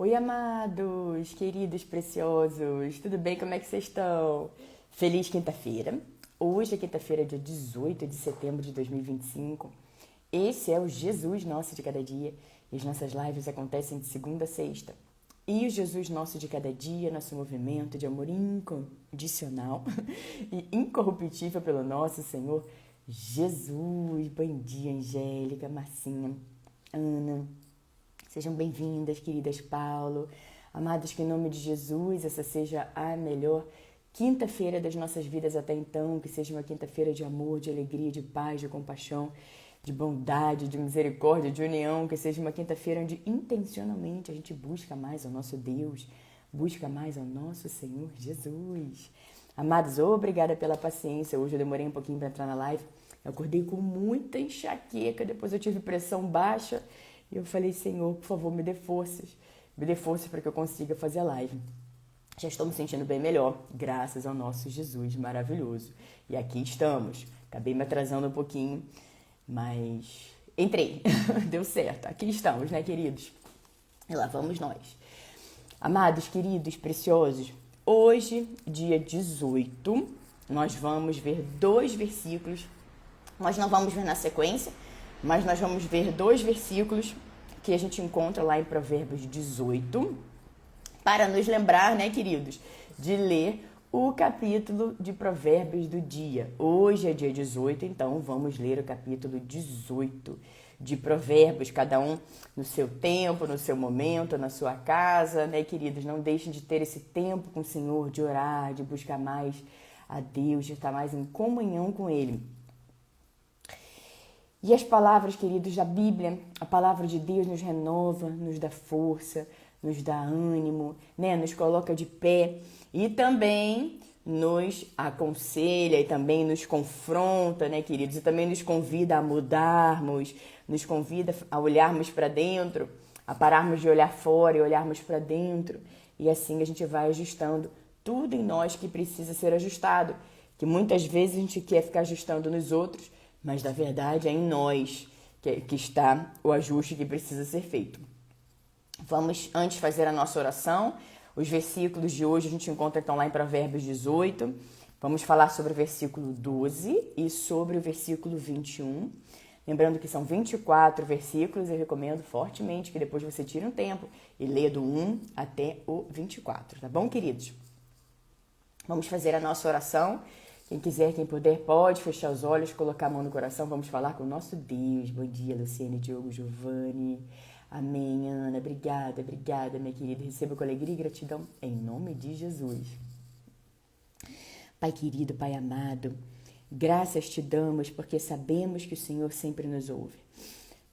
Oi, amados, queridos, preciosos, tudo bem? Como é que vocês estão? Feliz quinta-feira. Hoje é quinta-feira, dia 18 de setembro de 2025. Esse é o Jesus Nosso de Cada Dia e as nossas lives acontecem de segunda a sexta. E o Jesus Nosso de Cada Dia, nosso movimento de amor incondicional e incorruptível pelo nosso Senhor Jesus. Bom dia, Angélica, Marcinha, Ana. Sejam bem-vindas, queridas Paulo. Amados, que em nome de Jesus essa seja a melhor quinta-feira das nossas vidas até então, que seja uma quinta-feira de amor, de alegria, de paz, de compaixão, de bondade, de misericórdia, de união, que seja uma quinta-feira onde intencionalmente a gente busca mais ao nosso Deus, busca mais ao nosso Senhor Jesus. Amados, obrigada pela paciência. Hoje eu demorei um pouquinho para entrar na live. Eu acordei com muita enxaqueca, depois eu tive pressão baixa. E eu falei, Senhor, por favor, me dê forças para que eu consiga fazer a live. Já estou me sentindo bem melhor, graças ao nosso Jesus maravilhoso. E aqui estamos. Acabei me atrasando um pouquinho, mas entrei. Deu certo. Aqui estamos, né, queridos? E lá vamos nós. Amados, queridos, preciosos, hoje, dia 18, nós vamos ver 2 versículos. Nós não vamos ver na sequência, mas nós vamos ver 2 versículos que a gente encontra lá em Provérbios 18, para nos lembrar, né, queridos, de ler o capítulo de Provérbios do dia. Hoje é dia 18, então vamos ler o capítulo 18 de Provérbios, cada um no seu tempo, no seu momento, na sua casa, né, queridos? Não deixem de ter esse tempo com o Senhor, de orar, de buscar mais a Deus, de estar mais em comunhão com Ele. E as palavras, queridos, da Bíblia, a palavra de Deus nos renova, nos dá força, nos dá ânimo, né? Nos coloca de pé e também nos aconselha e também nos confronta, né, queridos? E também nos convida a mudarmos, nos convida a olharmos para dentro, a pararmos de olhar fora e olharmos para dentro. E assim a gente vai ajustando tudo em nós que precisa ser ajustado, que muitas vezes a gente quer ficar ajustando nos outros, mas na verdade é em nós que está o ajuste que precisa ser feito. Vamos antes fazer a nossa oração. Os versículos de hoje a gente encontra então lá em Provérbios 18. Vamos falar sobre o versículo 12 e sobre o versículo 21. Lembrando que são 24 versículos, eu recomendo fortemente que depois você tire um tempo e leia do 1 até o 24, tá bom, queridos? Vamos fazer a nossa oração. Quem quiser, quem puder, pode fechar os olhos, colocar a mão no coração. Vamos falar com o nosso Deus. Bom dia, Luciane, Diogo, Giovanni. Amém, Ana. Obrigada, minha querida. Receba com alegria e gratidão em nome de Jesus. Pai querido, Pai amado, graças te damos porque sabemos que o Senhor sempre nos ouve.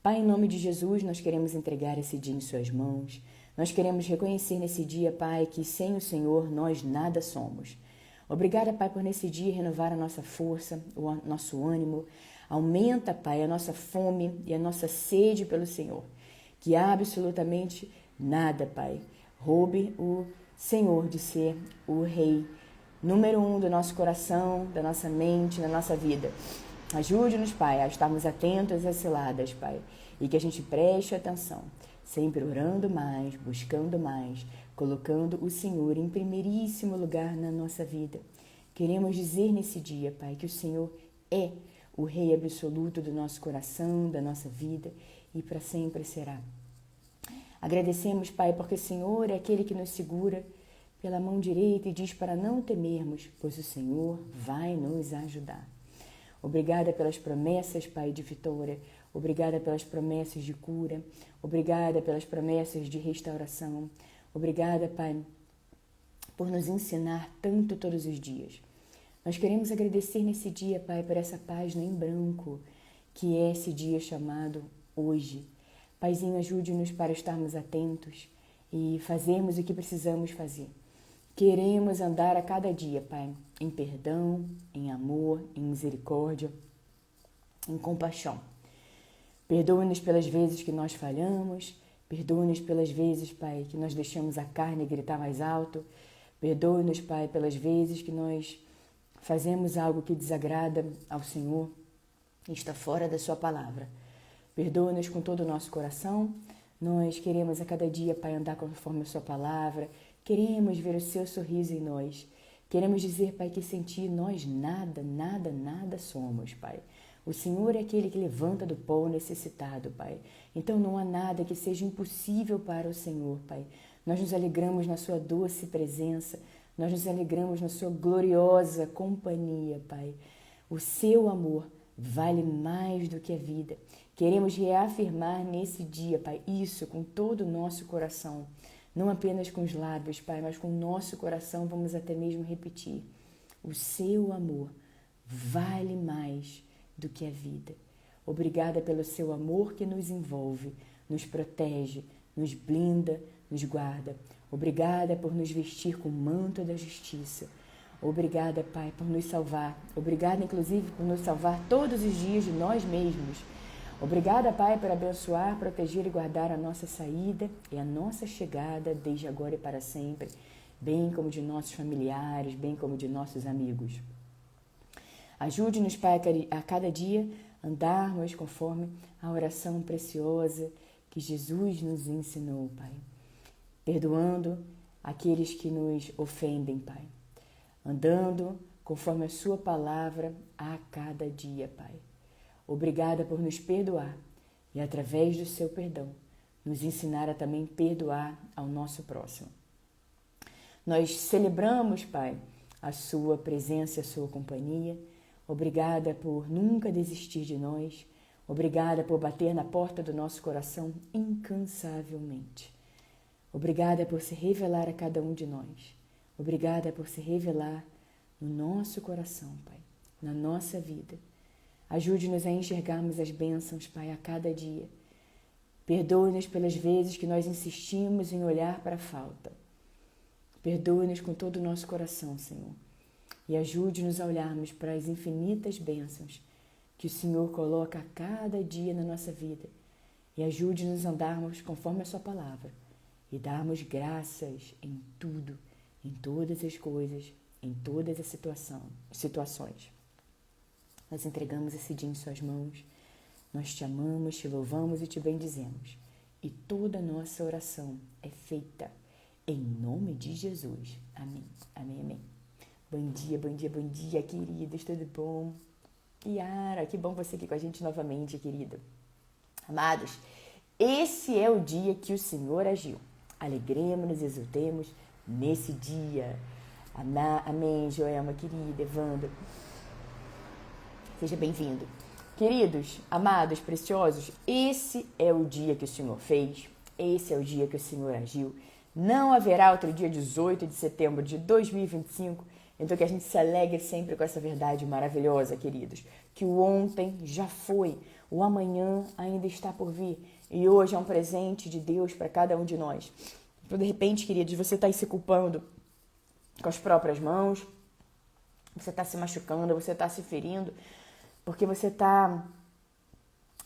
Pai, em nome de Jesus, nós queremos entregar esse dia em suas mãos. Nós queremos reconhecer nesse dia, Pai, que sem o Senhor nós nada somos. Obrigada, Pai, por nesse dia renovar a nossa força, o nosso ânimo. Aumenta, Pai, a nossa fome e a nossa sede pelo Senhor. Que absolutamente nada, Pai, roube o Senhor de ser o Rei número 1 do nosso coração, da nossa mente, da nossa vida. Ajude-nos, Pai, a estarmos atentos às ciladas, Pai, e que a gente preste atenção, sempre orando mais, buscando mais, colocando o Senhor em primeiríssimo lugar na nossa vida. Queremos dizer nesse dia, Pai, que o Senhor é o Rei absoluto do nosso coração, da nossa vida e para sempre será. Agradecemos, Pai, porque o Senhor é aquele que nos segura pela mão direita e diz para não temermos, pois o Senhor vai nos ajudar. Obrigada pelas promessas, Pai, de vitória. Obrigada pelas promessas de cura. Obrigada pelas promessas de restauração. Obrigada, Pai, por nos ensinar tanto todos os dias. Nós queremos agradecer nesse dia, Pai, por essa página em branco, que é esse dia chamado hoje. Paizinho, ajude-nos para estarmos atentos e fazermos o que precisamos fazer. Queremos andar a cada dia, Pai, em perdão, em amor, em misericórdia, em compaixão. Perdoa-nos pelas vezes que nós falhamos, perdoa-nos pelas vezes, Pai, que nós deixamos a carne gritar mais alto. Perdoa-nos, Pai, pelas vezes que nós fazemos algo que desagrada ao Senhor e está fora da sua palavra. Perdoa-nos com todo o nosso coração, Nós queremos a cada dia, Pai, andar conforme a sua palavra. Queremos ver o seu sorriso em nós. Queremos dizer, Pai, que sem ti nós nada, nada, nada somos, Pai. O Senhor é aquele que levanta do pó o necessitado, Pai. Então não há nada que seja impossível para o Senhor, Pai. Nós nos alegramos na sua doce presença. Nós nos alegramos na sua gloriosa companhia, Pai. O seu amor vale mais do que a vida. Queremos reafirmar nesse dia, Pai, isso com todo o nosso coração. Não apenas com os lábios, Pai, mas com o nosso coração vamos até mesmo repetir. O seu amor vale mais do que a vida. Obrigada pelo seu amor que nos envolve, nos protege, nos blinda, nos guarda. Obrigada por nos vestir com o manto da justiça. Obrigada, Pai, por nos salvar. Obrigada, inclusive, por nos salvar todos os dias de nós mesmos. Obrigada, Pai, por abençoar, proteger e guardar a nossa saída e a nossa chegada desde agora e para sempre, bem como de nossos familiares, bem como de nossos amigos. Ajude-nos, Pai, a cada dia andarmos conforme a oração preciosa que Jesus nos ensinou, Pai. Perdoando aqueles que nos ofendem, Pai. Andando conforme a sua palavra a cada dia, Pai. Obrigada por nos perdoar e, através do seu perdão, nos ensinar a também perdoar ao nosso próximo. Nós celebramos, Pai, a sua presença e a sua companhia. Obrigada por nunca desistir de nós. Obrigada por bater na porta do nosso coração incansavelmente. Obrigada por se revelar a cada um de nós. Obrigada por se revelar no nosso coração, Pai, na nossa vida. Ajude-nos a enxergarmos as bênçãos, Pai, a cada dia. Perdoe-nos pelas vezes que nós insistimos em olhar para a falta. Perdoe-nos com todo o nosso coração, Senhor. E ajude-nos a olharmos para as infinitas bênçãos que o Senhor coloca a cada dia na nossa vida. E ajude-nos a andarmos conforme a sua palavra e darmos graças em tudo, em todas as coisas, em todas as situações. Nós entregamos esse dia em suas mãos. Nós te amamos, te louvamos e te bendizemos. E toda a nossa oração é feita em nome de Jesus. Amém, amém, amém. Bom dia, bom dia, bom dia, queridos, tudo bom? Yara, que bom você aqui com a gente novamente, querida. Amados, esse é o dia que o Senhor agiu. Alegremos-nos, exultemos nesse dia. Amém, Joelma, querida, Evandro. Seja bem-vindo. Queridos, amados, preciosos, esse é o dia que o Senhor fez. Esse é o dia que o Senhor agiu. Não haverá outro dia 18 de setembro de 2025. Então que a gente se alegre sempre com essa verdade maravilhosa, queridos. Que o ontem já foi, o amanhã ainda está por vir. E hoje é um presente de Deus para cada um de nós. Então, de repente, queridos, você está aí se culpando com as próprias mãos. Você está se machucando, você está se ferindo. Porque você está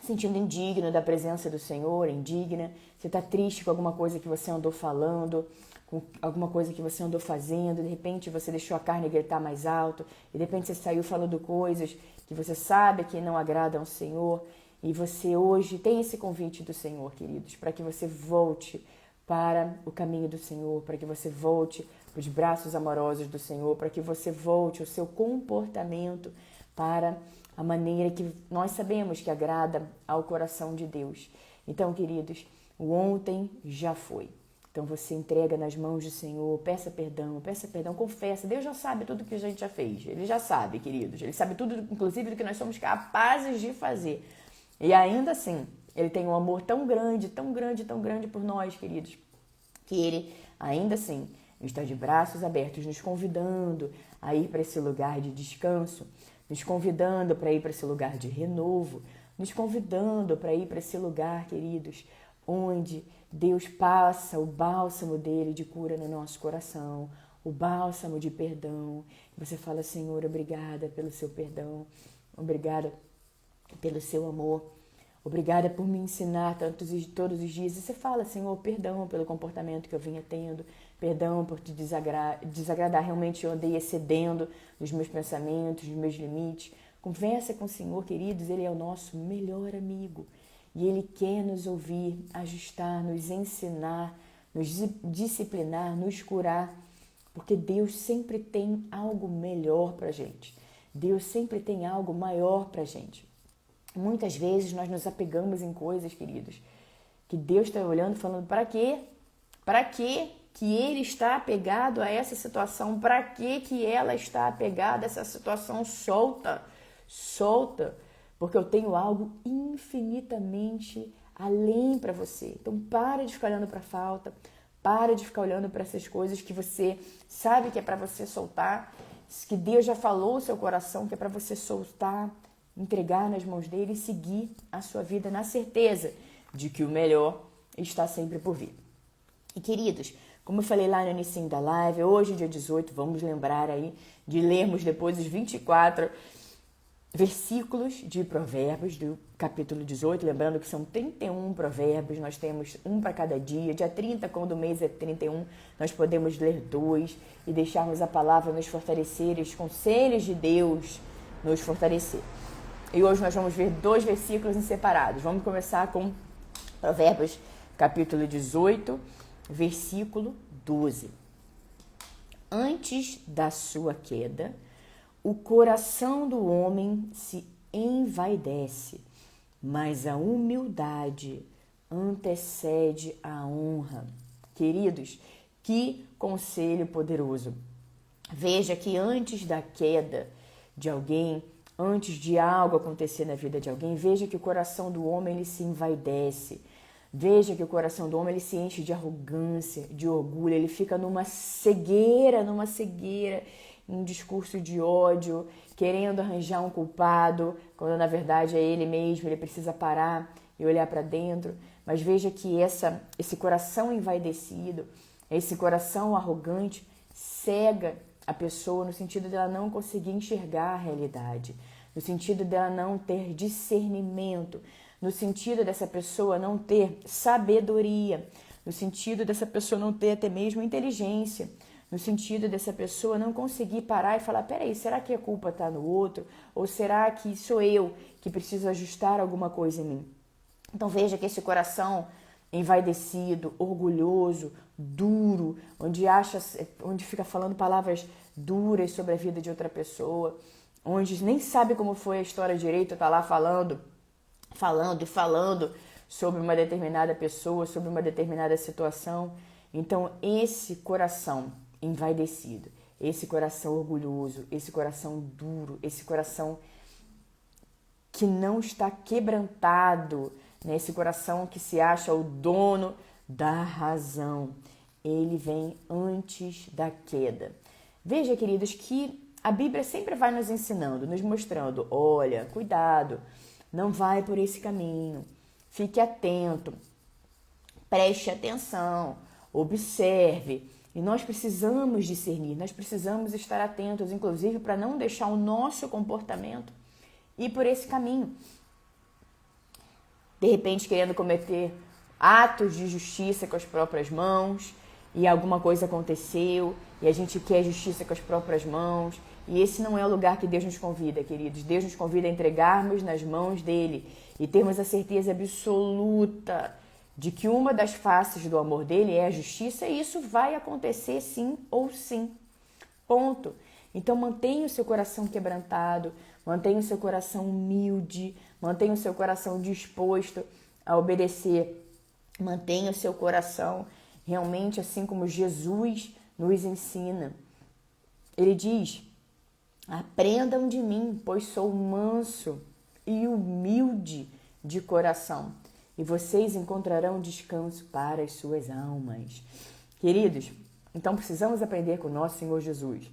sentindo indigno da presença do Senhor, indigna. Você está triste com alguma coisa que você andou falando, com alguma coisa que você andou fazendo. De repente você deixou a carne gritar mais alto. E de repente você saiu falando coisas que você sabe que não agradam ao Senhor. E você hoje tem esse convite do Senhor, queridos, para que você volte para o caminho do Senhor, para que você volte para os braços amorosos do Senhor, para que você volte o seu comportamento para a maneira que nós sabemos que agrada ao coração de Deus. Então, queridos, o ontem já foi. Então você entrega nas mãos do Senhor, peça perdão, confessa. Deus já sabe tudo que a gente já fez. Ele já sabe, queridos. Ele sabe tudo, inclusive, do que nós somos capazes de fazer. E ainda assim, Ele tem um amor tão grande, tão grande, tão grande por nós, queridos, que Ele, ainda assim, está de braços abertos, nos convidando a ir para esse lugar de descanso, nos convidando para ir para esse lugar de renovo, nos convidando para ir para esse lugar, queridos, onde Deus passa o bálsamo dele de cura no nosso coração, o bálsamo de perdão. Você fala, Senhor, obrigada pelo seu perdão, obrigada pelo seu amor, obrigada por me ensinar todos os dias. E você fala, Senhor, perdão pelo comportamento que eu vinha tendo, perdão por te desagradar. Realmente eu andei excedendo nos meus pensamentos, nos meus limites. Conversa com o Senhor, queridos, Ele é o nosso melhor amigo. e Ele quer nos ouvir, ajustar, nos ensinar, nos disciplinar, nos curar, porque Deus sempre tem algo melhor para a gente. Deus sempre tem algo maior para a gente. Muitas vezes nós nos apegamos em coisas, queridos, que Deus está olhando e falando, para quê? Para quê que Ele está apegado a essa situação? Para quê que ela está apegada a essa situação? Solta, porque eu tenho algo infinitamente além para você. Então para de ficar olhando para a falta, para de ficar olhando para essas coisas que você sabe que é para você soltar, que Deus já falou no seu coração que é para você soltar, entregar nas mãos dele e seguir a sua vida na certeza de que o melhor está sempre por vir. E queridos, como eu falei lá no início da live, hoje, dia 18, vamos lembrar aí de lermos depois os 24 versículos de Provérbios, do capítulo 18, lembrando que são 31 provérbios, nós temos um para cada dia. Dia 30, quando o mês é 31, nós podemos ler 2 e deixarmos a palavra nos fortalecer, os conselhos de Deus nos fortalecer. E hoje nós vamos ver 2 versículos em separados. Vamos começar com Provérbios, capítulo 18, versículo 12. Antes da sua queda, o coração do homem se envaidece, mas a humildade antecede a honra. Queridos, que conselho poderoso. Veja que antes da queda de alguém, antes de algo acontecer na vida de alguém, veja que o coração do homem ele se envaidece. Veja que o coração do homem ele se enche de arrogância, de orgulho, ele fica numa cegueira, um discurso de ódio, querendo arranjar um culpado, quando na verdade é ele mesmo, ele precisa parar e olhar para dentro. Mas veja que esse coração envaidecido, esse coração arrogante, cega a pessoa no sentido dela não conseguir enxergar a realidade, no sentido dela não ter discernimento, no sentido dessa pessoa não ter sabedoria, no sentido dessa pessoa não ter até mesmo inteligência, no sentido dessa pessoa não conseguir parar e falar, peraí, será que a culpa está no outro? Ou será que sou eu que preciso ajustar alguma coisa em mim? Então veja que esse coração envaidecido, orgulhoso, duro, onde fica falando palavras duras sobre a vida de outra pessoa, onde nem sabe como foi a história direito, está lá falando sobre uma determinada pessoa, sobre uma determinada situação. Então esse coração envaidecido, esse coração orgulhoso, esse coração duro, esse coração que não está quebrantado, né? Esse coração que se acha o dono da razão, ele vem antes da queda. Veja, queridos, que a Bíblia sempre vai nos ensinando, nos mostrando, olha, cuidado, não vai por esse caminho, fique atento, preste atenção, observe. E nós precisamos discernir, nós precisamos estar atentos, inclusive para não deixar o nosso comportamento ir por esse caminho. De repente querendo cometer atos de justiça com as próprias mãos e alguma coisa aconteceu e a gente quer justiça com as próprias mãos. E esse não é o lugar que Deus nos convida, queridos. Deus nos convida a entregarmos nas mãos dele e termos a certeza absoluta de que uma das faces do amor dele é a justiça, e isso vai acontecer sim ou sim. Ponto. Então mantenha o seu coração quebrantado, mantenha o seu coração humilde, mantenha o seu coração disposto a obedecer, mantenha o seu coração realmente assim como Jesus nos ensina. Ele diz, aprendam de mim, pois sou manso e humilde de coração, e vocês encontrarão descanso para as suas almas. Queridos, então precisamos aprender com o nosso Senhor Jesus,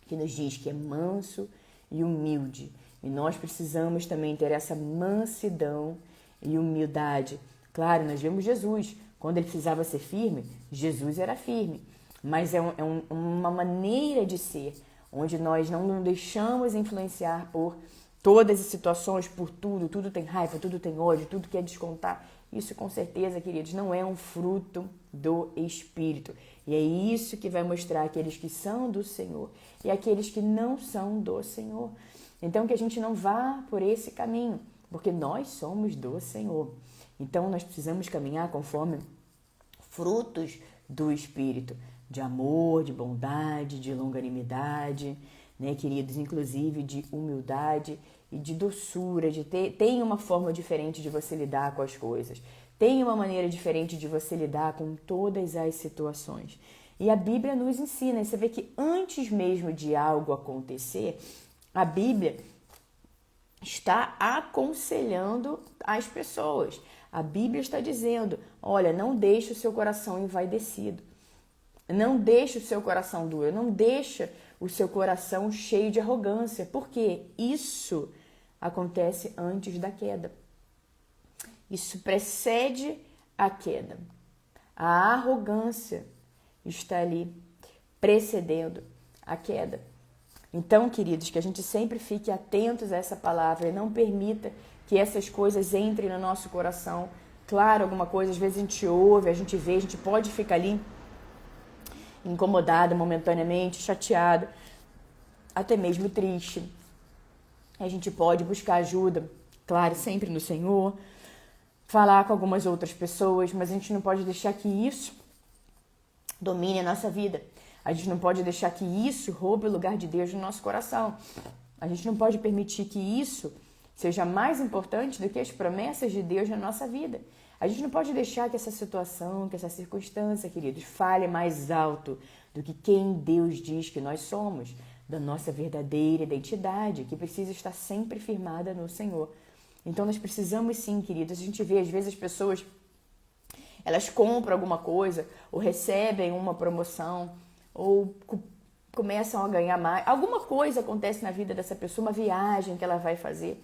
que nos diz que é manso e humilde. E nós precisamos também ter essa mansidão e humildade. Claro, nós vemos Jesus. Quando ele precisava ser firme, Jesus era firme. Mas é uma maneira de ser, onde nós não nos deixamos influenciar por todas as situações, por tudo tem raiva, tudo tem ódio, tudo quer descontar. Isso com certeza, queridos, não é um fruto do Espírito. E é isso que vai mostrar aqueles que são do Senhor e aqueles que não são do Senhor. Então que a gente não vá por esse caminho, porque nós somos do Senhor. Então, nós precisamos caminhar conforme frutos do Espírito, de amor, de bondade, de longanimidade, né, queridos? Inclusive de humildade e de doçura, tem uma forma diferente de você lidar com as coisas, tem uma maneira diferente de você lidar com todas as situações. E a Bíblia nos ensina, e você vê que antes mesmo de algo acontecer, a Bíblia está aconselhando as pessoas. A Bíblia está dizendo, olha, não deixe o seu coração envaidecido. Não deixe o seu coração duro, não deixe o seu coração cheio de arrogância, porque isso acontece antes da queda. Isso precede a queda. A arrogância está ali precedendo a queda. Então, queridos, que a gente sempre fique atentos a essa palavra e não permita que essas coisas entrem no nosso coração. Claro, alguma coisa, às vezes a gente ouve, a gente vê, a gente pode ficar ali incomodado momentaneamente, chateado, até mesmo triste. A gente pode buscar ajuda, claro, sempre no Senhor, falar com algumas outras pessoas, mas a gente não pode deixar que isso domine a nossa vida. A gente não pode deixar que isso roube o lugar de Deus no nosso coração. A gente não pode permitir que isso seja mais importante do que as promessas de Deus na nossa vida. A gente não pode deixar que essa situação, que essa circunstância, queridos, fale mais alto do que quem Deus diz que nós somos, da nossa verdadeira identidade, que precisa estar sempre firmada no Senhor. Então nós precisamos sim, queridos, a gente vê às vezes as pessoas, elas compram alguma coisa, ou recebem uma promoção, ou começam a ganhar mais. Alguma coisa acontece na vida dessa pessoa, uma viagem que ela vai fazer.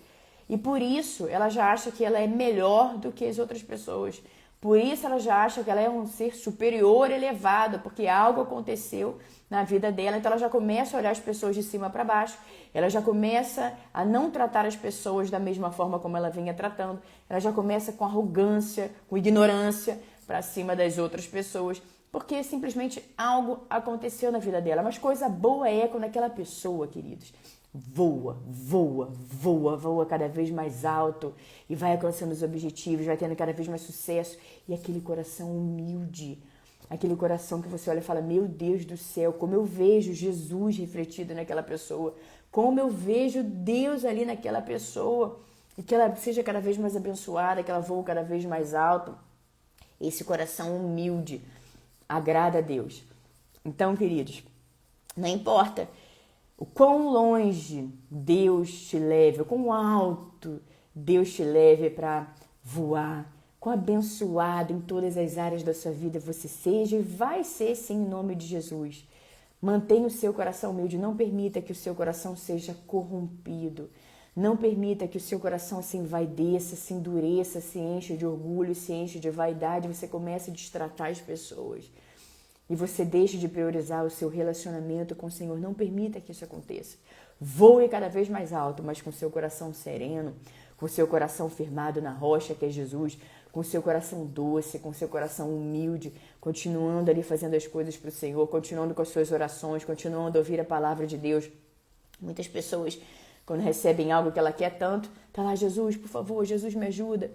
E por isso ela já acha que ela é melhor do que as outras pessoas. Por isso ela já acha que ela é um ser superior, elevado, porque algo aconteceu na vida dela. Então ela já começa a olhar as pessoas de cima para baixo. Ela já começa a não tratar as pessoas da mesma forma como ela vinha tratando. Ela já começa com arrogância, com ignorância para cima das outras pessoas. Porque simplesmente algo aconteceu na vida dela. Mas coisa boa é quando aquela pessoa, queridos, voa cada vez mais alto e vai alcançando os objetivos, vai tendo cada vez mais sucesso. E aquele coração humilde, aquele coração que você olha e fala, meu Deus do céu, como eu vejo Jesus refletido naquela pessoa, como eu vejo Deus ali naquela pessoa, e que ela seja cada vez mais abençoada, que ela voe cada vez mais alto. Esse coração humilde agrada a Deus. Então, queridos, não importa o quão longe Deus te leve, o quão alto Deus te leve para voar, quão abençoado em todas as áreas da sua vida você seja e vai ser sim em nome de Jesus. Mantenha o seu coração humilde, não permita que o seu coração seja corrompido. Não permita que o seu coração se envaideça, se endureça, se encha de orgulho, se encha de vaidade, você comece a destratar as pessoas. E você deixe de priorizar o seu relacionamento com o Senhor. Não permita que isso aconteça. Voe cada vez mais alto, mas com seu coração sereno, com seu coração firmado na rocha que é Jesus, com seu coração doce, com seu coração humilde, continuando ali fazendo as coisas para o Senhor, continuando com as suas orações, continuando a ouvir a palavra de Deus. Muitas pessoas, quando recebem algo que ela quer tanto, tá lá, Jesus, por favor, Jesus me ajuda.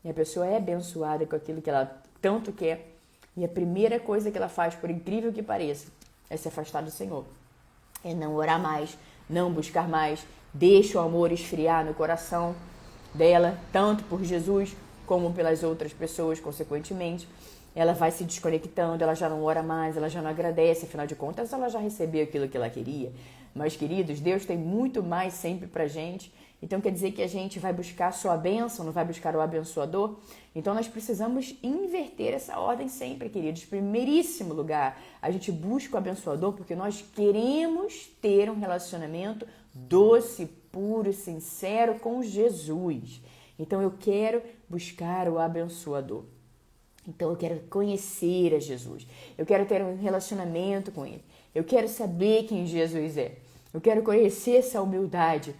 E a pessoa é abençoada com aquilo que ela tanto quer. E a primeira coisa que ela faz, por incrível que pareça, é se afastar do Senhor. É não orar mais, não buscar mais, deixa o amor esfriar no coração dela, tanto por Jesus como pelas outras pessoas, consequentemente. Ela vai se desconectando, ela já não ora mais, ela já não agradece, afinal de contas ela já recebeu aquilo que ela queria. Mas, queridos, Deus tem muito mais sempre pra gente. Então quer dizer que a gente vai buscar só a bênção, não vai buscar o abençoador? Então nós precisamos inverter essa ordem sempre, queridos. Primeiríssimo lugar, a gente busca o abençoador porque nós queremos ter um relacionamento doce, puro, sincero com Jesus. Então eu quero buscar o abençoador. Então eu quero conhecer a Jesus. Eu quero ter um relacionamento com Ele. Eu quero saber quem Jesus é. Eu quero conhecer essa humildade.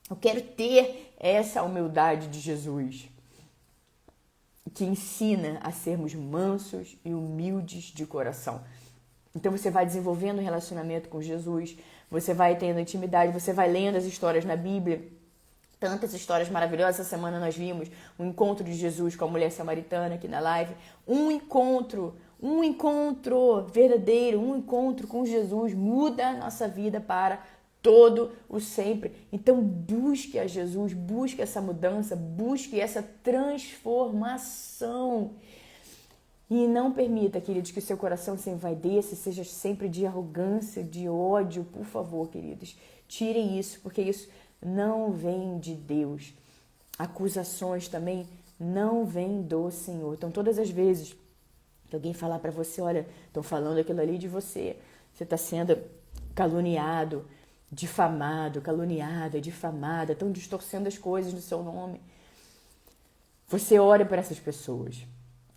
Eu quero ter essa humildade de Jesus, que ensina a sermos mansos e humildes de coração. Então você vai desenvolvendo um relacionamento com Jesus, você vai tendo intimidade, você vai lendo as histórias na Bíblia Tantas histórias maravilhosas. Essa semana nós vimos o encontro de Jesus com a mulher samaritana aqui na live. Um encontro verdadeiro, um encontro com Jesus muda a nossa vida para todo o sempre. Então busque a Jesus, busque essa mudança, busque essa transformação. E não permita, queridos, que o seu coração se envaideça, seja sempre de arrogância, de ódio. Por favor, queridos, tirem isso, porque isso não vem de Deus. Acusações também não vêm do Senhor. Então, todas as vezes que alguém falar para você, olha, estão falando aquilo ali de você, você está sendo caluniado, difamado, caluniada, difamada, estão distorcendo as coisas no seu nome. Você ora para essas pessoas.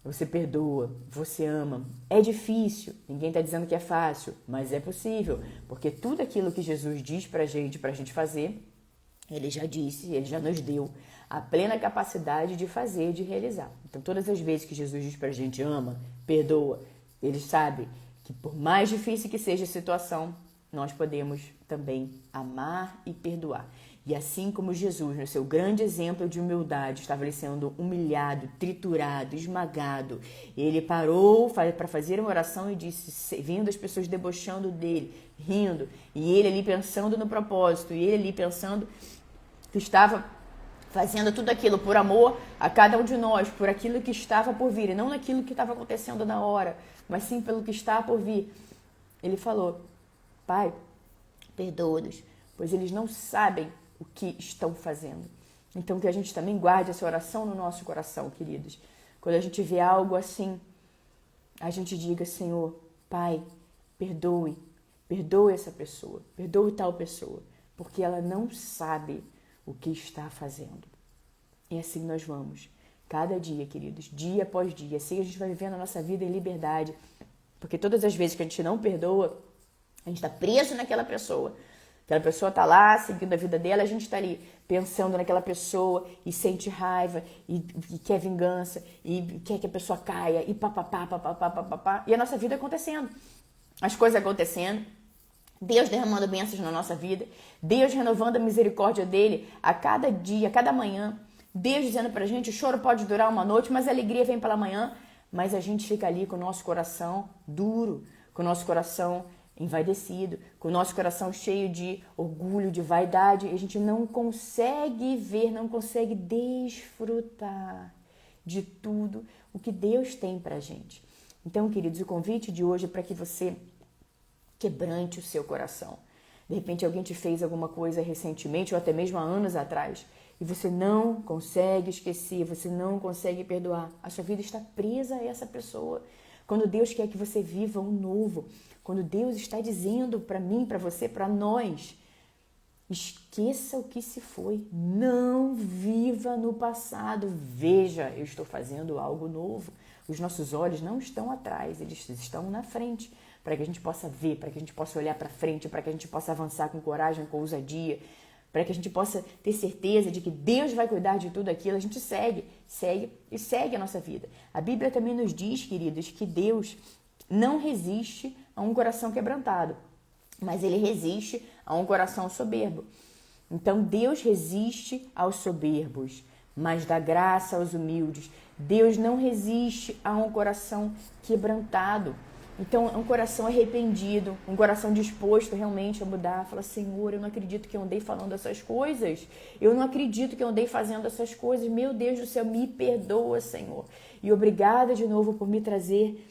Você perdoa, você ama. É difícil, ninguém está dizendo que é fácil, mas é possível, porque tudo aquilo que Jesus diz para a gente fazer, Ele já disse, Ele já nos deu a plena capacidade de fazer, de realizar. Então, todas as vezes que Jesus diz para a gente ama, perdoa, Ele sabe que por mais difícil que seja a situação, nós podemos também amar e perdoar. E assim como Jesus, no seu grande exemplo de humildade, estava ali sendo humilhado, triturado, esmagado, ele parou para fazer uma oração e disse, vendo as pessoas debochando dele, rindo, e ele ali pensando no propósito, e ele ali pensando que estava fazendo tudo aquilo por amor a cada um de nós, por aquilo que estava por vir, e não naquilo que estava acontecendo na hora, mas sim pelo que está por vir. Ele falou, Pai, perdoa-nos, pois eles não sabem o que estão fazendo. Então, que a gente também guarde essa oração no nosso coração, queridos. Quando a gente vê algo assim, a gente diga, Senhor, Pai, perdoe essa pessoa, perdoe tal pessoa, porque ela não sabe o que está fazendo. E assim nós vamos, cada dia, queridos, dia após dia. Assim a gente vai vivendo a nossa vida em liberdade, porque todas as vezes que a gente não perdoa, a gente está preso naquela pessoa. Aquela pessoa está lá, seguindo a vida dela, a gente está ali pensando naquela pessoa e sente raiva e quer vingança e quer que a pessoa caia e papapá. E a nossa vida acontecendo. As coisas acontecendo, Deus derramando bênçãos na nossa vida, Deus renovando a misericórdia dele a cada dia, a cada manhã. Deus dizendo pra gente, o choro pode durar uma noite, mas a alegria vem pela manhã. Mas a gente fica ali com o nosso coração duro, com o nosso coração envaidecido, com o nosso coração cheio de orgulho, de vaidade, e a gente não consegue ver, não consegue desfrutar de tudo o que Deus tem pra gente. Então, queridos, o convite de hoje é para que você quebrante o seu coração. De repente, alguém te fez alguma coisa recentemente, ou até mesmo há anos atrás, e você não consegue esquecer, você não consegue perdoar. A sua vida está presa a essa pessoa. Quando Deus quer que você viva um novo, quando Deus está dizendo para mim, para você, para nós, esqueça o que se foi, não viva no passado, veja, eu estou fazendo algo novo. Os nossos olhos não estão atrás, eles estão na frente, para que a gente possa ver, para que a gente possa olhar para frente, para que a gente possa avançar com coragem, com ousadia, para que a gente possa ter certeza de que Deus vai cuidar de tudo aquilo. A gente segue a nossa vida. A Bíblia também nos diz, queridos, que Deus não resiste a um coração quebrantado, mas Ele resiste a um coração soberbo. Então, Deus resiste aos soberbos, mas dá graça aos humildes. Deus não resiste a um coração quebrantado. Então, um coração arrependido, um coração disposto realmente a mudar. Fala, Senhor, eu não acredito que eu andei falando essas coisas. Eu não acredito que eu andei fazendo essas coisas. Meu Deus do céu, me perdoa, Senhor. E obrigada de novo por me trazer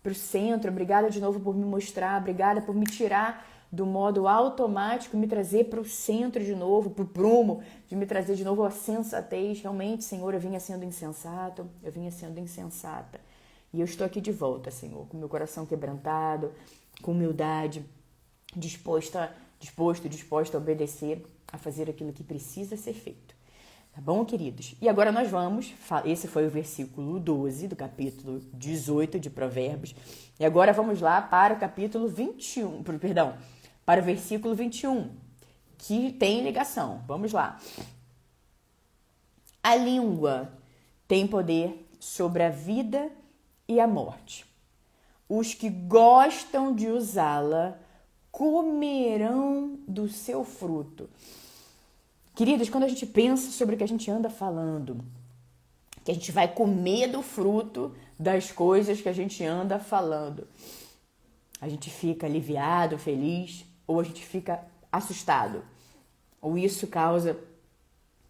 para o centro. Obrigada de novo por me mostrar. Obrigada por me tirar do modo automático, me trazer para o centro de novo, para o prumo, de me trazer de novo a sensatez. Realmente, Senhor, eu vinha sendo insensato, eu vinha sendo insensata. E eu estou aqui de volta, Senhor, com meu coração quebrantado, com humildade, disposta a obedecer, a fazer aquilo que precisa ser feito. Tá bom, queridos? E agora nós vamos, esse foi o versículo 12 do capítulo 18 de Provérbios. E agora vamos lá para o capítulo 21, para o versículo 21, que tem ligação. Vamos lá. A língua tem poder sobre a vida e a morte. Os que gostam de usá-la comerão do seu fruto. Queridos, quando a gente pensa sobre o que a gente anda falando, que a gente vai comer do fruto das coisas que a gente anda falando, a gente fica aliviado, feliz, ou a gente fica assustado, ou isso causa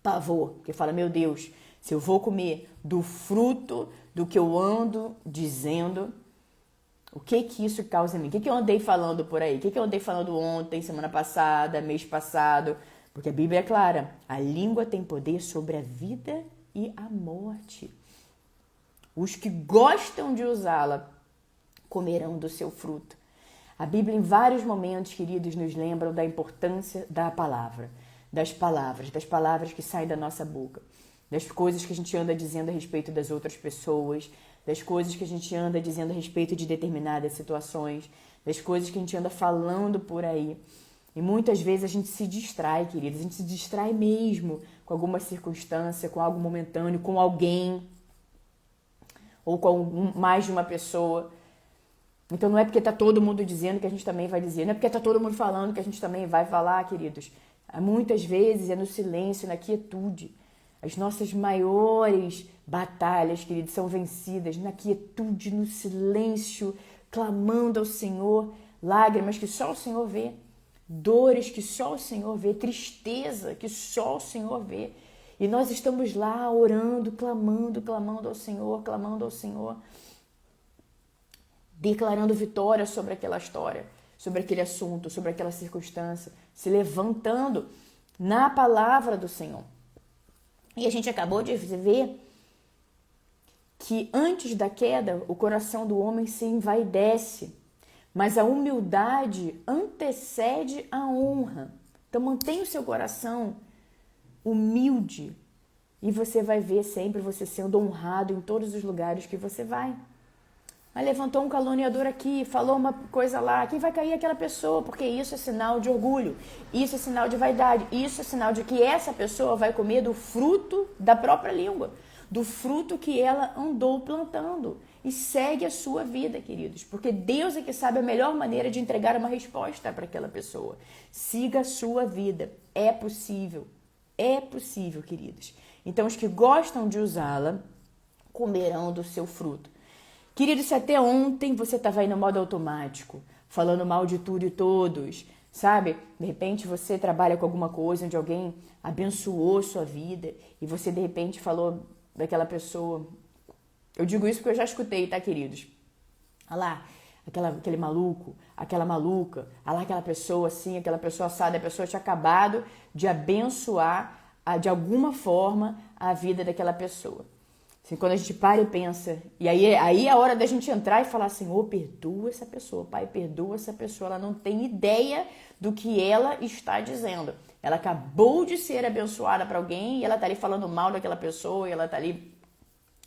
pavor, porque fala, meu Deus, se eu vou comer do fruto do que eu ando dizendo, o que isso causa em mim? O que eu andei falando por aí? O que eu andei falando ontem, semana passada, mês passado? Porque a Bíblia é clara, a língua tem poder sobre a vida e a morte. Os que gostam de usá-la comerão do seu fruto. A Bíblia, em vários momentos, queridos, nos lembram da importância da palavra, das palavras que saem da nossa boca, das coisas que a gente anda dizendo a respeito das outras pessoas, das coisas que a gente anda dizendo a respeito de determinadas situações, das coisas que a gente anda falando por aí. E muitas vezes a gente se distrai, queridos, a gente se distrai mesmo com alguma circunstância, com algo momentâneo, com alguém, ou com mais de uma pessoa. Então não é porque está todo mundo dizendo que a gente também vai dizer, não é porque está todo mundo falando que a gente também vai falar, queridos. Muitas vezes é no silêncio, na quietude. As nossas maiores batalhas, queridos, são vencidas na quietude, no silêncio, clamando ao Senhor, lágrimas que só o Senhor vê, dores que só o Senhor vê, tristeza que só o Senhor vê. E nós estamos lá orando, clamando ao Senhor, declarando vitória sobre aquela história, sobre aquele assunto, sobre aquela circunstância, se levantando na palavra do Senhor. E a gente acabou de ver que antes da queda, o coração do homem se envaidece, mas a humildade antecede a honra. Então mantenha o seu coração humilde e você vai ver sempre você sendo honrado em todos os lugares que você vai. Mas levantou um caluniador aqui, falou uma coisa lá, quem vai cair é aquela pessoa, porque isso é sinal de orgulho, isso é sinal de vaidade, isso é sinal de que essa pessoa vai comer do fruto da própria língua, do fruto que ela andou plantando. E segue a sua vida, queridos, porque Deus é que sabe a melhor maneira de entregar uma resposta para aquela pessoa. Siga a sua vida, é possível, queridos. Então, os que gostam de usá-la comerão do seu fruto. Querido, se até ontem você estava aí no modo automático, falando mal de tudo e todos, sabe? De repente você trabalha com alguma coisa onde alguém abençoou sua vida e você de repente falou daquela pessoa. Eu digo isso porque eu já escutei, tá, queridos? Olha lá, aquele maluco, aquela maluca, olha lá aquela pessoa assim, aquela pessoa assada, a pessoa tinha acabado de abençoar de alguma forma a vida daquela pessoa. Assim, quando a gente para e pensa, e aí é a hora da gente entrar e falar, Senhor, perdoa essa pessoa, Pai, perdoa essa pessoa, ela não tem ideia do que ela está dizendo. Ela acabou de ser abençoada para alguém e ela está ali falando mal daquela pessoa, e ela está ali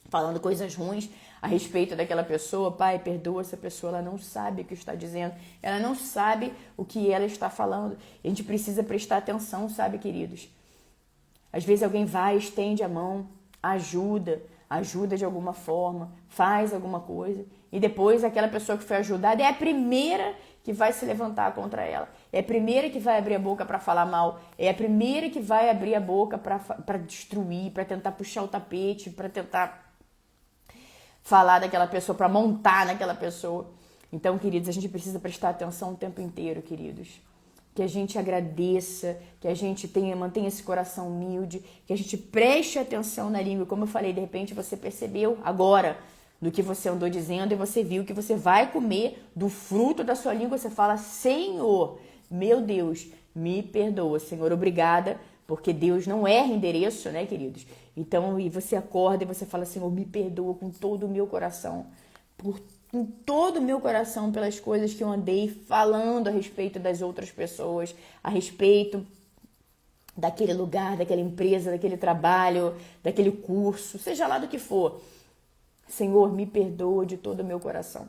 falando coisas ruins a respeito daquela pessoa. Pai, perdoa essa pessoa, ela não sabe o que está dizendo, ela não sabe o que ela está falando. A gente precisa prestar atenção, sabe, queridos? Às vezes alguém vai, estende a mão, ajuda de alguma forma, faz alguma coisa, e depois aquela pessoa que foi ajudada é a primeira que vai se levantar contra ela, é a primeira que vai abrir a boca para falar mal, é a primeira que vai abrir a boca para destruir, para tentar puxar o tapete, para tentar falar daquela pessoa, para montar naquela pessoa. Então, queridos, a gente precisa prestar atenção o tempo inteiro, queridos. Que a gente agradeça, que a gente mantenha esse coração humilde, que a gente preste atenção na língua. Como eu falei, de repente você percebeu agora do que você andou dizendo e você viu que você vai comer do fruto da sua língua. Você fala, Senhor, meu Deus, me perdoa. Senhor, obrigada, porque Deus não erra endereço, né, queridos? Então, e você acorda e você fala, Senhor, me perdoa com todo o meu coração, com todo o meu coração pelas coisas que eu andei falando a respeito das outras pessoas, a respeito daquele lugar, daquela empresa, daquele trabalho, daquele curso, seja lá do que for. Senhor, me perdoa de todo o meu coração.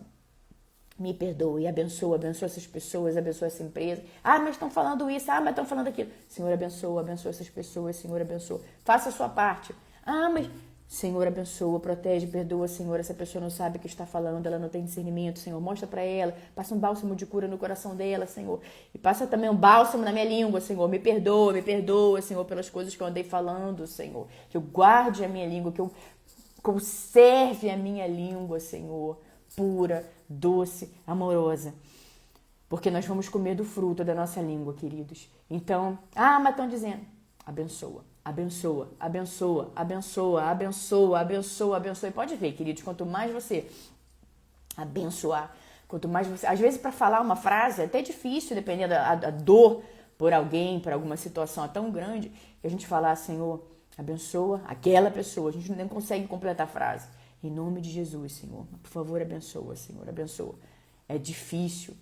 Me perdoa e abençoa essas pessoas, abençoa essa empresa. Ah, mas estão falando isso, mas estão falando aquilo. Senhor, abençoa essas pessoas, Senhor, abençoa. Faça a sua parte. Ah, mas Senhor, abençoa, protege, perdoa, Senhor. Essa pessoa não sabe o que está falando, ela não tem discernimento, Senhor. Mostra para ela, passa um bálsamo de cura no coração dela, Senhor. E passa também um bálsamo na minha língua, Senhor. Me perdoa, Senhor, pelas coisas que eu andei falando, Senhor. Que eu guarde a minha língua, que eu conserve a minha língua, Senhor. Pura, doce, amorosa. Porque nós vamos comer do fruto da nossa língua, queridos. Então, mas estão dizendo, abençoa. Abençoa, abençoa, abençoa, abençoa, abençoa, abençoa. E pode ver, queridos, quanto mais você abençoar, quanto mais você... Às vezes, para falar uma frase, é até difícil, dependendo da dor por alguém, por alguma situação tão grande, que a gente falar, Senhor, abençoa aquela pessoa. A gente nem consegue completar a frase. Em nome de Jesus, Senhor. Por favor, abençoa, Senhor, abençoa. É difícil,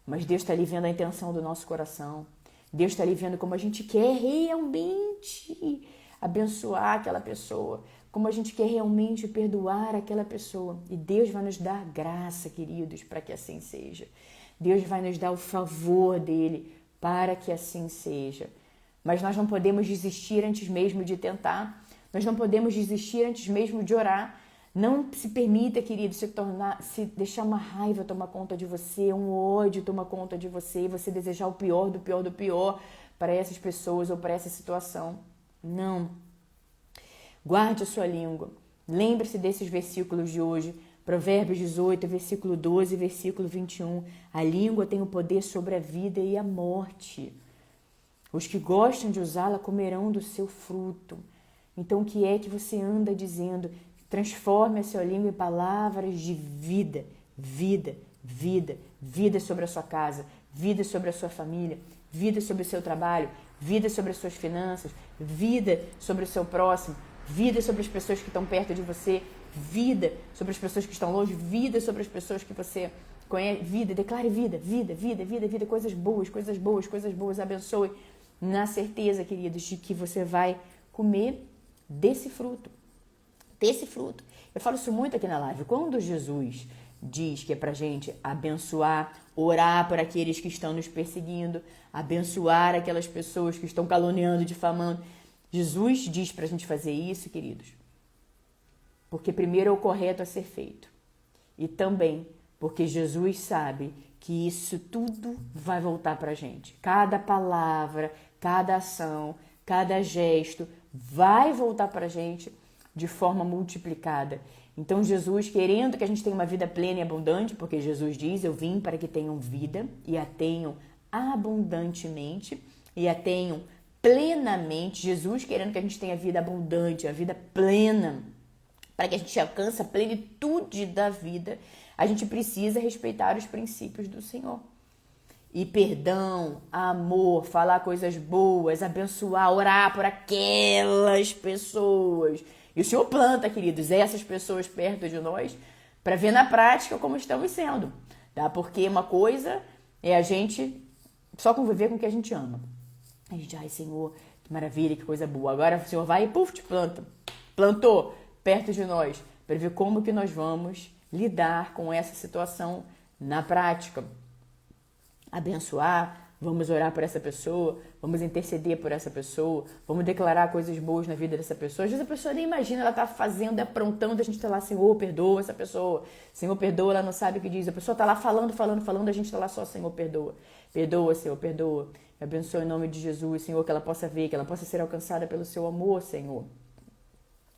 mas Deus está ali vendo a intenção do nosso coração. Deus está ali vendo como a gente quer realmente abençoar aquela pessoa, como a gente quer realmente perdoar aquela pessoa. E Deus vai nos dar graça, queridos, para que assim seja. Deus vai nos dar o favor dele para que assim seja. Mas nós não podemos desistir antes mesmo de tentar. Nós não podemos desistir antes mesmo de orar. Não se permita, querido, se deixar uma raiva tomar conta de você, um ódio tomar conta de você, e você desejar o pior do pior do pior para essas pessoas ou para essa situação. Não. Guarde a sua língua. Lembre-se desses versículos de hoje. Provérbios 18, versículo 12 e versículo 21. A língua tem o poder sobre a vida e a morte. Os que gostam de usá-la comerão do seu fruto. Então, o que é que você anda dizendo? Transforme a sua língua em palavras de vida, vida, vida, vida sobre a sua casa, vida sobre a sua família, vida sobre o seu trabalho, vida sobre as suas finanças, vida sobre o seu próximo, vida sobre as pessoas que estão perto de você, vida sobre as pessoas que estão longe, vida sobre as pessoas que você conhece, vida, declare vida, vida, vida, vida, vida, coisas boas, coisas boas, coisas boas, abençoe, na certeza, queridos, de que você vai comer desse fruto. Desse fruto. Eu falo isso muito aqui na live. Quando Jesus diz que é pra gente abençoar, orar por aqueles que estão nos perseguindo, abençoar aquelas pessoas que estão caluniando, difamando, Jesus diz pra gente fazer isso, queridos, porque primeiro é o correto a ser feito. E também porque Jesus sabe que isso tudo vai voltar pra gente. Cada palavra, cada ação, cada gesto vai voltar pra gente de forma multiplicada. Então Jesus, querendo que a gente tenha uma vida plena e abundante, porque Jesus diz, eu vim para que tenham vida e a tenham abundantemente e a tenham plenamente. Jesus querendo que a gente tenha vida abundante, a vida plena, para que a gente alcance a plenitude da vida, a gente precisa respeitar os princípios do Senhor. E perdão, amor, falar coisas boas, abençoar, orar por aquelas pessoas. E o Senhor planta, queridos, essas pessoas perto de nós para ver na prática como estamos sendo, tá? Porque uma coisa é a gente só conviver com o que a gente ama. A gente, ai Senhor, que maravilha, que coisa boa. Agora o Senhor vai e puf, te planta. Plantou perto de nós para ver como que nós vamos lidar com essa situação na prática. Abençoar, vamos orar por essa pessoa, vamos interceder por essa pessoa, vamos declarar coisas boas na vida dessa pessoa. Às vezes a pessoa nem imagina, ela tá fazendo, aprontando, a gente tá lá, Senhor, perdoa essa pessoa, Senhor, perdoa, ela não sabe o que diz. A pessoa tá lá falando, a gente tá lá só, Senhor, perdoa. Perdoa, Senhor, perdoa. Me abençoa em nome de Jesus, Senhor, que ela possa ver, que ela possa ser alcançada pelo seu amor, Senhor.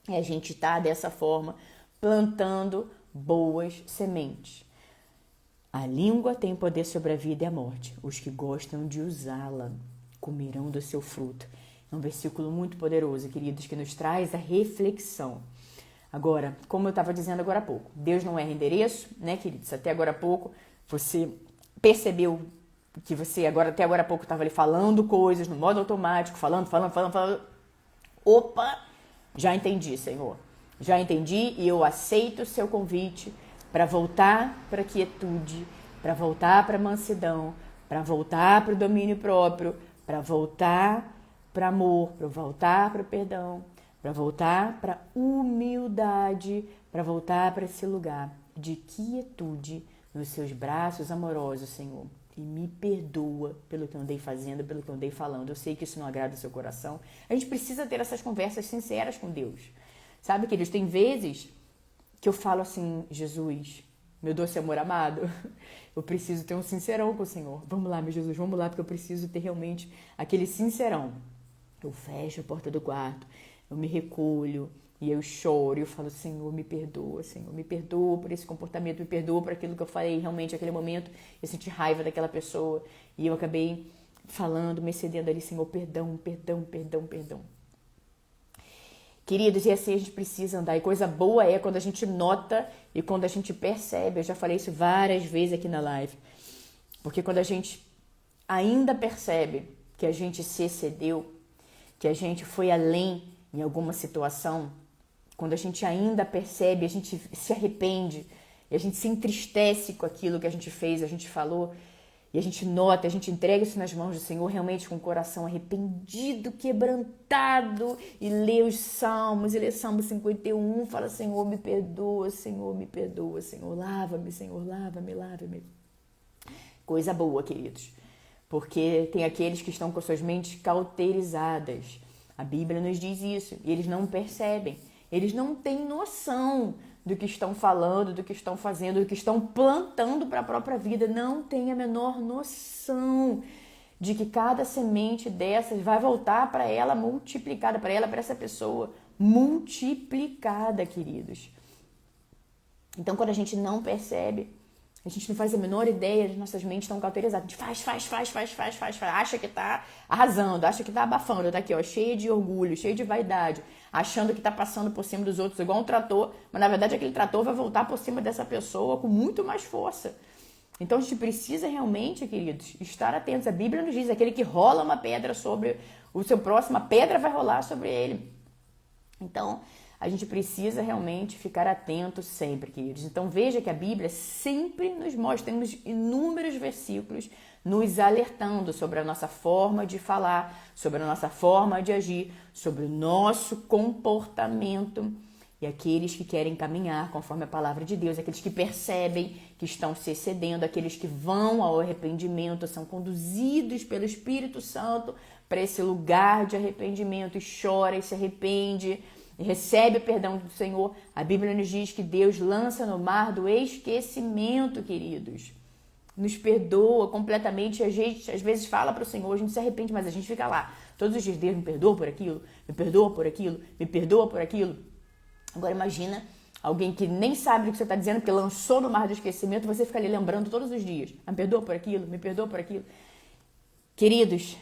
E a gente tá dessa forma, plantando boas sementes. A língua tem poder sobre a vida e a morte. Os que gostam de usá-la comerão do seu fruto. É um versículo muito poderoso, queridos, que nos traz a reflexão. Agora, como eu estava dizendo agora há pouco, Deus não erra endereço, né, queridos? Até agora há pouco, você percebeu que você até agora há pouco estava ali falando coisas no modo automático, falando. Opa, já entendi, Senhor. Já entendi e eu aceito o seu convite para voltar para a quietude, para voltar para a mansidão, para voltar para o domínio próprio, para voltar para amor, para voltar para o perdão, para voltar para humildade, para voltar para esse lugar de quietude nos seus braços amorosos, Senhor. E me perdoa pelo que eu andei fazendo, pelo que eu andei falando. Eu sei que isso não agrada o seu coração. A gente precisa ter essas conversas sinceras com Deus. Sabe, queridos, tem vezes que eu falo assim, Jesus, meu doce amor amado, eu preciso ter um sincerão com o Senhor. Vamos lá, meu Jesus, vamos lá, porque eu preciso ter realmente aquele sincerão. Eu fecho a porta do quarto, eu me recolho e eu choro e eu falo, Senhor, me perdoa por esse comportamento, me perdoa por aquilo que eu falei realmente naquele momento. Eu senti raiva daquela pessoa e eu acabei falando, me excedendo ali, Senhor, perdão. Queridos, e assim a gente precisa andar. E coisa boa é quando a gente nota e quando a gente percebe. Eu já falei isso várias vezes aqui na live. Porque quando a gente ainda percebe que a gente se excedeu, que a gente foi além em alguma situação, quando a gente ainda percebe, a gente se arrepende, e a gente se entristece com aquilo que a gente fez, a gente falou, e a gente nota, a gente entrega isso nas mãos do Senhor, realmente com o coração arrependido, quebrantado, e lê os salmos, e lê Salmo 51, fala, Senhor, me perdoa, Senhor, lava-me, Senhor, lava-me. Coisa boa, queridos, porque tem aqueles que estão com suas mentes cauterizadas. A Bíblia nos diz isso, e eles não percebem, eles não têm noção do que estão falando, do que estão fazendo, do que estão plantando para a própria vida, não tem a menor noção de que cada semente dessas vai voltar para ela multiplicada, para essa pessoa multiplicada, queridos. Então, quando a gente não percebe, a gente não faz a menor ideia, as nossas mentes estão cauterizadas. A gente faz, acha que tá arrasando, acha que tá abafando, tá aqui, ó, cheia de orgulho, cheia de vaidade, achando que tá passando por cima dos outros igual um trator, mas na verdade aquele trator vai voltar por cima dessa pessoa com muito mais força. Então a gente precisa realmente, queridos, estar atentos. A Bíblia nos diz, aquele que rola uma pedra sobre o seu próximo, a pedra vai rolar sobre ele. Então, a gente precisa realmente ficar atento sempre, queridos. Então veja que a Bíblia sempre nos mostra, temos inúmeros versículos nos alertando sobre a nossa forma de falar, sobre a nossa forma de agir, sobre o nosso comportamento. E aqueles que querem caminhar conforme a palavra de Deus, aqueles que percebem que estão se excedendo, aqueles que vão ao arrependimento, são conduzidos pelo Espírito Santo para esse lugar de arrependimento e chora e se arrepende, e recebe o perdão do Senhor. A Bíblia nos diz que Deus lança no mar do esquecimento, queridos. Nos perdoa completamente. A gente às vezes fala para o Senhor, a gente se arrepende, mas a gente fica lá todos os dias, Deus me perdoa por aquilo, me perdoa por aquilo, me perdoa por aquilo. Agora imagina alguém que nem sabe o que você está dizendo, porque lançou no mar do esquecimento, você fica ali lembrando todos os dias, me perdoa por aquilo, me perdoa por aquilo. Queridos,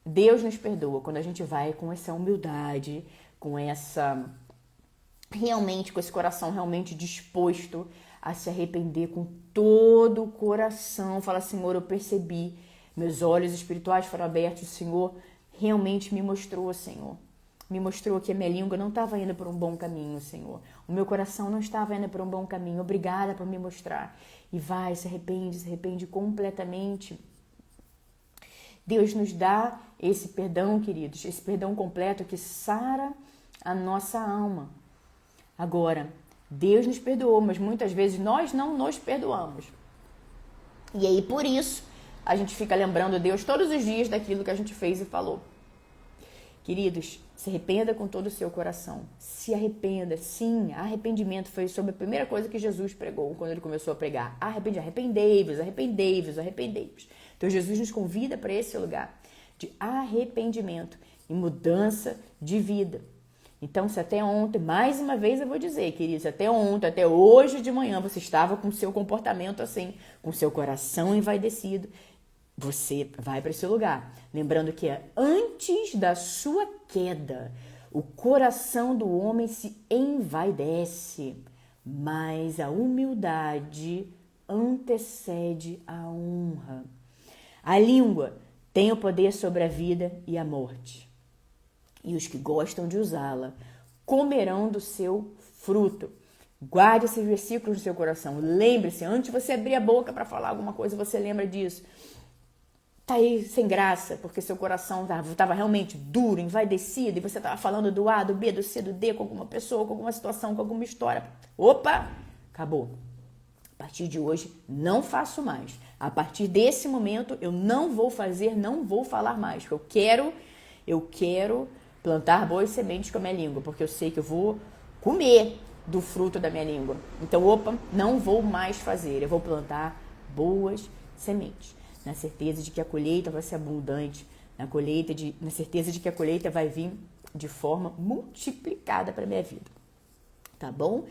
Deus nos perdoa quando a gente vai com essa humildade, com esse coração realmente disposto a se arrepender com todo o coração. Fala, Senhor, eu percebi, meus olhos espirituais foram abertos, o Senhor realmente me mostrou, Senhor. Me mostrou que a minha língua não estava indo por um bom caminho, Senhor. O meu coração não estava indo por um bom caminho. Obrigada por me mostrar. E vai, se arrepende completamente. Deus nos dá esse perdão, queridos, esse perdão completo que sara a nossa alma. Agora, Deus nos perdoou, mas muitas vezes nós não nos perdoamos. E aí, por isso, a gente fica lembrando Deus todos os dias daquilo que a gente fez e falou. Queridos, se arrependa com todo o seu coração. Se arrependa, sim. Arrependimento foi sobre a primeira coisa que Jesus pregou quando ele começou a pregar. Arrependei-vos. Então, Jesus nos convida para esse lugar de arrependimento e mudança de vida. Então, se até ontem, mais uma vez eu vou dizer, queridos, até ontem, até hoje de manhã, você estava com o seu comportamento assim, com o seu coração envaidecido, você vai para esse lugar. Lembrando que antes da sua queda, o coração do homem se envaidece, mas a humildade antecede a honra. A língua tem o poder sobre a vida e a morte. E os que gostam de usá-la comerão do seu fruto. Guarde esses versículos no seu coração. Lembre-se, antes de você abrir a boca para falar alguma coisa, você lembra disso. Tá aí sem graça, porque seu coração estava realmente duro, envaidecido, e você estava falando do A, do B, do C, do D com alguma pessoa, com alguma situação, com alguma história. Opa! Acabou. A partir de hoje, não faço mais. A partir desse momento, eu não vou falar mais. Eu quero plantar boas sementes com a minha língua, porque eu sei que eu vou comer do fruto da minha língua. Então, opa, não vou mais fazer. Eu vou plantar boas sementes, na certeza de que a colheita vai ser abundante, na certeza de que a colheita vai vir de forma multiplicada para a minha vida. Tá bom?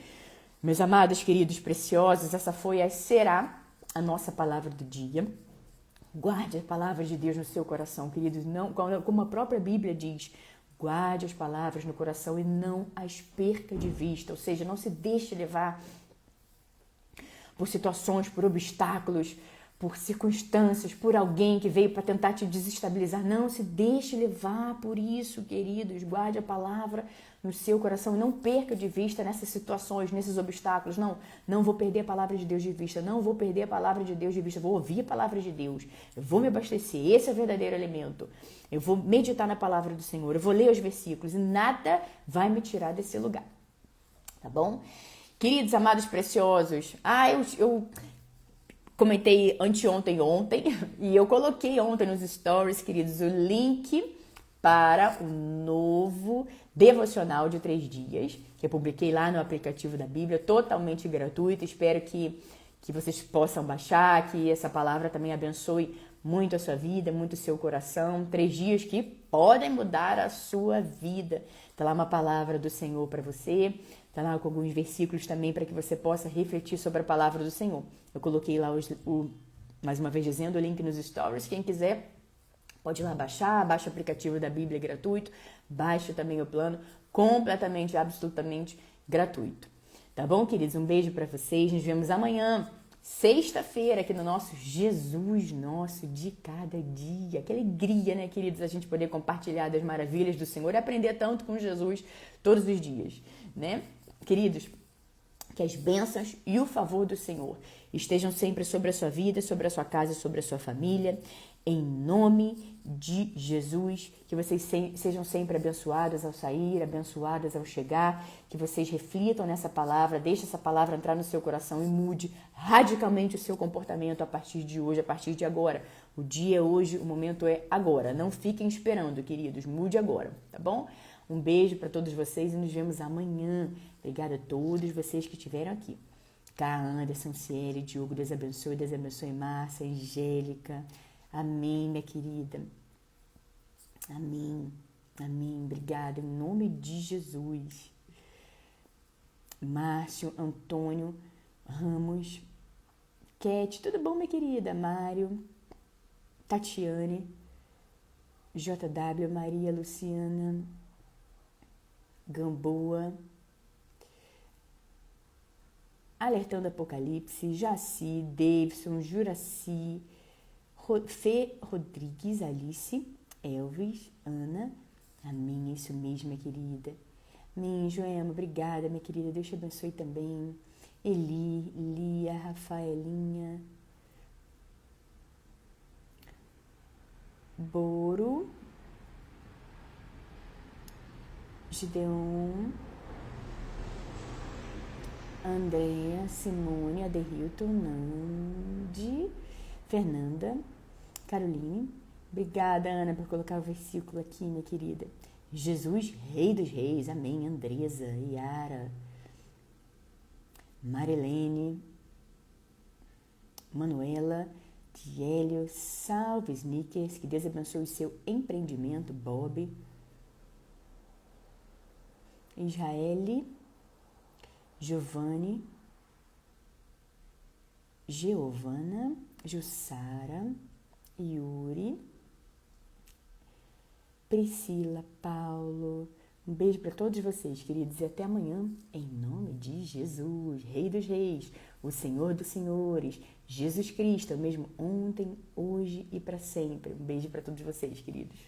Meus amados, queridos, preciosos, essa será a nossa palavra do dia. Guarde a palavra de Deus no seu coração, queridos. Não, como a própria Bíblia diz, guarde as palavras no coração e não as perca de vista. Ou seja, não se deixe levar por situações, por obstáculos, por circunstâncias, por alguém que veio para tentar te desestabilizar. Não se deixe levar por isso, queridos. Guarde a palavra no seu coração e não perca de vista nessas situações, nesses obstáculos. Não vou perder a palavra de Deus de vista. Não vou perder a palavra de Deus de vista. Vou ouvir a palavra de Deus. Eu vou me abastecer. Esse é o verdadeiro alimento. Eu vou meditar na palavra do Senhor. Eu vou ler os versículos e nada vai me tirar desse lugar. Tá bom? Queridos, amados preciosos. Eu comentei anteontem e ontem, e eu coloquei ontem nos stories, queridos, o link para o novo devocional de 3 dias, que eu publiquei lá no aplicativo da Bíblia, totalmente gratuito. Espero que vocês possam baixar, que essa palavra também abençoe muito a sua vida, muito o seu coração. 3 dias que podem mudar a sua vida. Tá lá uma palavra do Senhor para você, tá lá com alguns versículos também para que você possa refletir sobre a palavra do Senhor. Eu coloquei lá, mais uma vez dizendo, o link nos stories. Quem quiser pode ir lá baixar, baixa o aplicativo da Bíblia gratuito, baixa também o plano, completamente, absolutamente gratuito. Tá bom, queridos? Um beijo para vocês, nos vemos amanhã, sexta-feira, aqui no nosso Jesus Nosso de Cada Dia. Que alegria, né, queridos, a gente poder compartilhar das maravilhas do Senhor e aprender tanto com Jesus todos os dias, né? Queridos, que as bênçãos e o favor do Senhor estejam sempre sobre a sua vida, sobre a sua casa, sobre a sua família. Em nome de Jesus, que vocês sejam sempre abençoados ao sair, abençoadas ao chegar, que vocês reflitam nessa palavra, deixe essa palavra entrar no seu coração e mude radicalmente o seu comportamento a partir de hoje, a partir de agora. O dia é hoje, o momento é agora. Não fiquem esperando, queridos, mude agora, tá bom? Um beijo para todos vocês e nos vemos amanhã. Obrigada a todos vocês que estiveram aqui. Cá, Anderson, Ciele, Diogo, Deus abençoe, Márcia, Angélica. Amém, minha querida. Amém. Amém. Obrigada. Em nome de Jesus. Márcio, Antônio, Ramos, Kete, tudo bom, minha querida? Mário, Tatiane, JW, Maria, Luciana, Gamboa, Alertando Apocalipse, Jaci, Davidson, Juraci, Fê Rodrigues, Alice, Elvis, Ana. Amém, isso mesmo, minha querida. Amém, Joema, obrigada, minha querida. Deus te abençoe também. Eli, Lia, Rafaelinha, Boro, Gideon, Andréa, Simone, Aderilton, Nandi, Fernanda, Caroline. Obrigada, Ana, por colocar o versículo aqui, minha querida. Jesus, Rei dos Reis. Amém. Andresa, Yara, Marilene, Manuela, Diélio, salve, Snickers. Que Deus abençoe o seu empreendimento, Bob, Israele, Giovanni, Giovana, Jussara, Yuri, Priscila, Paulo. Um beijo para todos vocês, queridos, e até amanhã, em nome de Jesus, Rei dos Reis, o Senhor dos Senhores, Jesus Cristo, o mesmo ontem, hoje e para sempre. Um beijo para todos vocês, queridos.